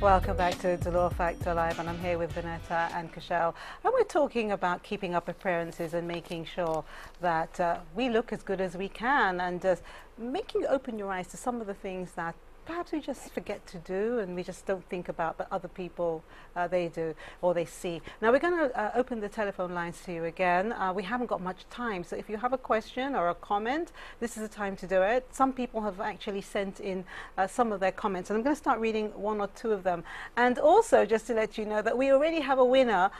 Welcome back to Law Factor Live, and I'm here with Vanetta and Kushal, and we're talking about keeping up appearances and making sure that we look as good as we can, and just making you open your eyes to some of the things that perhaps we just forget to do, and we just don't think about, but other people, they do, or they see. Now we're going to open the telephone lines to you again. We haven't got much time, so if you have a question or a comment, this is the time to do it. Some people have actually sent in some of their comments, and I'm going to start reading one or two of them. And also, just to let you know that we already have a winner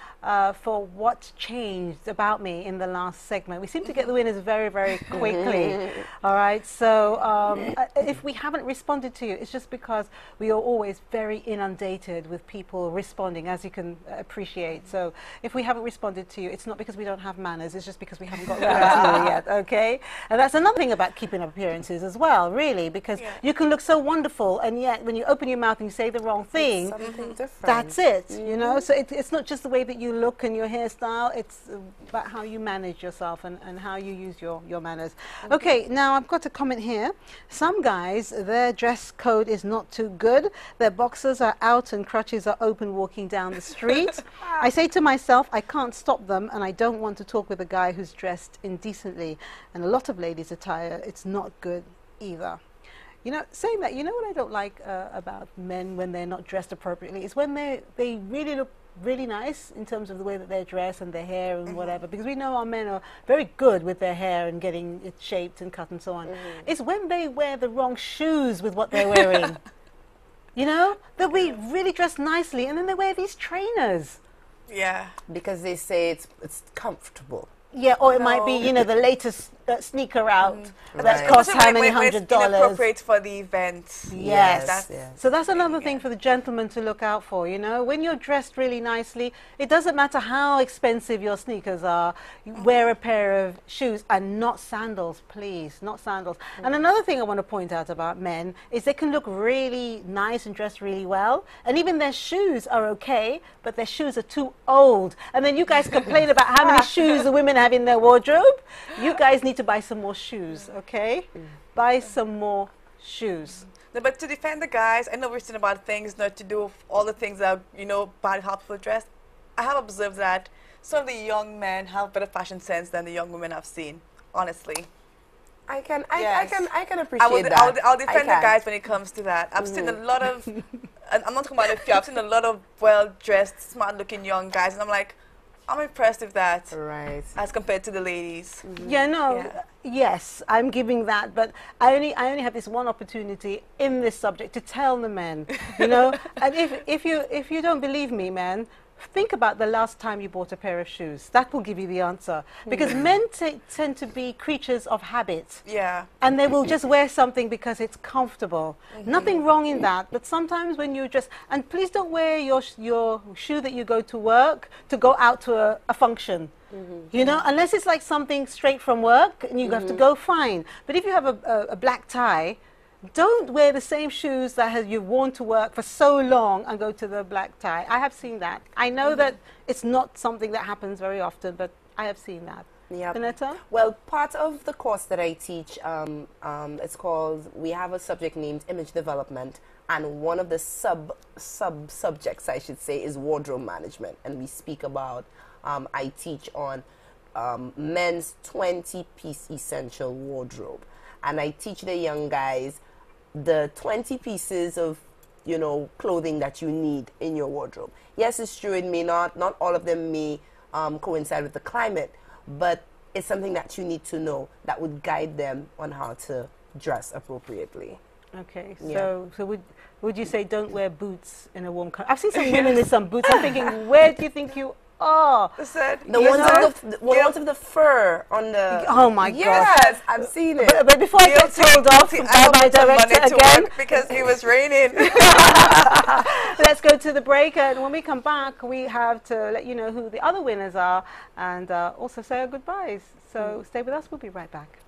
for what changed about me in the last segment. We seem to get the winners very, very quickly. All right, so if we haven't responded to you, it's just because we are always very inundated with people responding, as you can appreciate. So if we haven't responded to you, it's not because we don't have manners, it's just because we haven't got around to you yet, okay? And that's another thing about keeping up appearances as well, really, because you can look so wonderful, and yet when you open your mouth and you say the wrong thing, that's it, you know? So it's not just the way that you look and your hairstyle, it's about how you manage yourself and how you use your manners. Okay, now I've got a comment here. Some guys, their dress code is not too good. Their boxers are out and crutches are open walking down the street. I say to myself, I can't stop them, and I don't want to talk with a guy who's dressed indecently. And a lot of ladies' attire, it's not good either. You know, saying that, you know what I don't like about men when they're not dressed appropriately is when they really look really nice in terms of the way that they're dressed and their hair and whatever, because we know our men are very good with their hair and getting it shaped and cut and so on. It's when they wear the wrong shoes with what they're wearing. You know, they'll be really dressed nicely and then they wear these trainers. Yeah. Because they say it's comfortable. Yeah, or it might be, you know, the latest sneaker out that costs how many $100. Inappropriate for the event. Yes. So that's another thing for the gentleman to look out for, you know. When you're dressed really nicely, it doesn't matter how expensive your sneakers are. You wear a pair of shoes and not sandals, please, not sandals. And another thing I want to point out about men is they can look really nice and dressed really well, and even their shoes are okay, but their shoes are too old. And then you guys complain about how many shoes the women have in their wardrobe. You guys need to buy some more shoes, okay? Buy some more shoes. No, but to defend the guys, I know we're saying about things not to do all the things that, you know, bad helpful dress. I have observed that some of the young men have better fashion sense than the young women I've seen, honestly. I can appreciate that. I'll defend the guys when it comes to that. I've seen a lot of, and I'm not talking about a few, I've seen a lot of well-dressed, smart-looking young guys, and I'm like, I'm impressed with that, as compared to the ladies. Yes, I'm giving that, but I only have this one opportunity in this subject to tell the men, you know. And if you don't believe me, man, think about the last time you bought a pair of shoes. That will give you the answer. Because men tend to be creatures of habit. Yeah. And they will just wear something because it's comfortable. Nothing wrong in that. But sometimes when you just, and please don't wear your shoe that you go to work to go out to a function. You know, unless it's like something straight from work and you have to go, fine. But if you have a black tie, don't wear the same shoes that you've worn to work for so long and go to the black tie. I have seen that. I know that it's not something that happens very often, but I have seen that. Vanetta? Well, part of the course that I teach, it's called, we have a subject named Image Development, and one of the sub-subjects, I should say, is wardrobe management. And we speak about, I teach on men's 20-piece essential wardrobe. And I teach the young guys the 20 pieces of, you know, clothing that you need in your wardrobe. Yes, it's true, it may not all of them may coincide with the climate, but it's something that you need to know that would guide them on how to dress appropriately. Okay, so would you say don't wear boots in a warm country? I've seen some women with some boots. I'm thinking, where do you think you are? The ones with the fur on the... Oh my God. Yes, I've seen it. But before I get told off by my director again... because it was raining. Let's go to the break, and when we come back, we have to let you know who the other winners are and also say our goodbyes. So stay with us, we'll be right back.